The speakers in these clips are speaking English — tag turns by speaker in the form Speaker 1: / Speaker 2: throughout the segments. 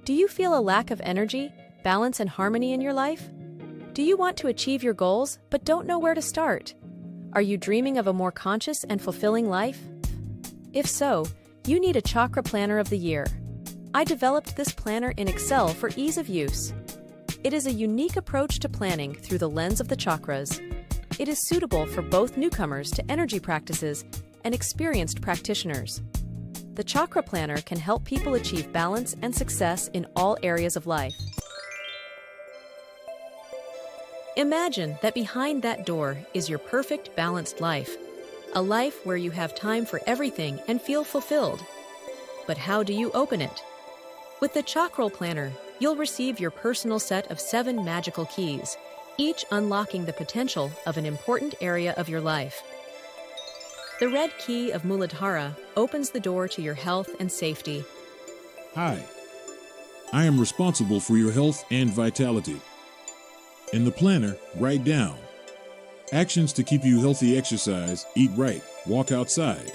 Speaker 1: Do you feel a lack of energy, balance, and harmony in your life? Do you want to achieve your goals but don't know where to start? Are you dreaming of a more conscious and fulfilling life? If so, you need a chakra planner of the year. I developed this planner in Excel for ease of use. It is a unique approach to planning through the lens of the chakras. It is suitable for both newcomers to energy practices and experienced practitioners. The chakra planner can help people achieve balance and success in all areas of life. Imagine that behind that door is your perfect balanced life, a life where you have time for everything and feel fulfilled. But how do you open it? With the chakra planner, you'll receive your personal set of 7 magical keys, each unlocking the potential of an important area of your life. The red key of Muladhara opens the door to your health and safety.
Speaker 2: Hi, I am responsible for your health and vitality. In the planner, write down actions to keep you healthy: exercise, eat right, walk outside.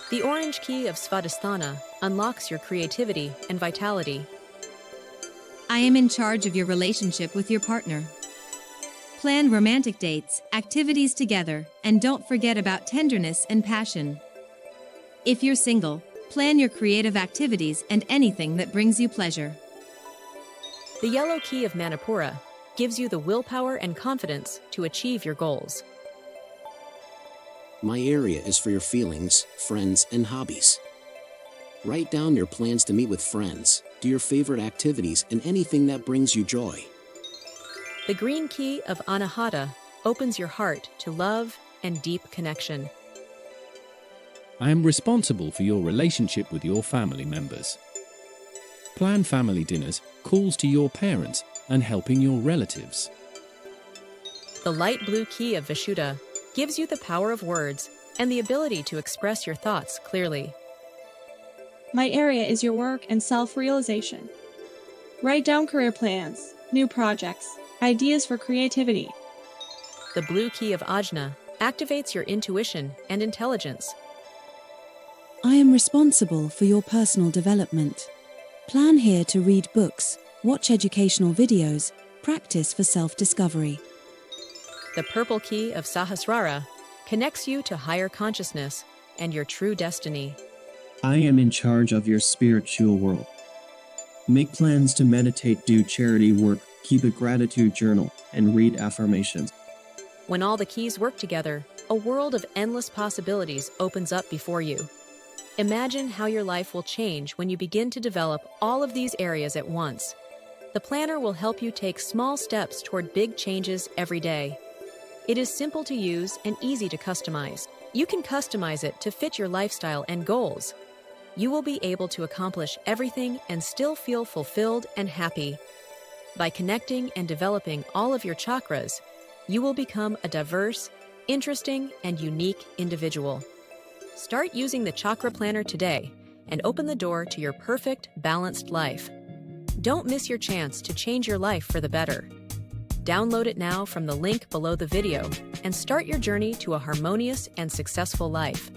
Speaker 1: The orange key of Svadhisthana unlocks your creativity and vitality.
Speaker 3: I am in charge of your relationship with your partner. Plan romantic dates, activities together, and don't forget about tenderness and passion. If you're single, plan your creative activities and anything that brings you pleasure.
Speaker 1: The yellow key of Manipura gives you the willpower and confidence to achieve your goals.
Speaker 4: My area is for your feelings, friends, and hobbies. Write down your plans to meet with friends, do your favorite activities, and anything that brings you joy.
Speaker 1: The green key of Anahata opens your heart to love and deep connection.
Speaker 5: I am responsible for your relationship with your family members. Plan family dinners, calls to your parents, and helping your relatives.
Speaker 1: The light blue key of Vishuddha gives you the power of words and the ability to express your thoughts clearly.
Speaker 6: My area is your work and self-realization. Write down career plans, new projects, ideas for creativity.
Speaker 1: The blue key of Ajna activates your intuition and intelligence.
Speaker 7: I am responsible for your personal development. Plan here to read books, watch educational videos, practice for self-discovery.
Speaker 1: The purple key of Sahasrara connects you to higher consciousness and your true destiny.
Speaker 8: I am in charge of your spiritual world. Make plans to meditate, do charity work, keep a gratitude journal, and read affirmations.
Speaker 1: When all the keys work together, a world of endless possibilities opens up before you. Imagine how your life will change when you begin to develop all of these areas at once. The planner will help you take small steps toward big changes every day. It is simple to use and easy to customize. You can customize it to fit your lifestyle and goals. You will be able to accomplish everything and still feel fulfilled and happy. By connecting and developing all of your chakras, you will become a diverse, interesting, and unique individual. Start using the Chakra Planner today and open the door to your perfect, balanced life. Don't miss your chance to change your life for the better. Download it now from the link below the video and start your journey to a harmonious and successful life.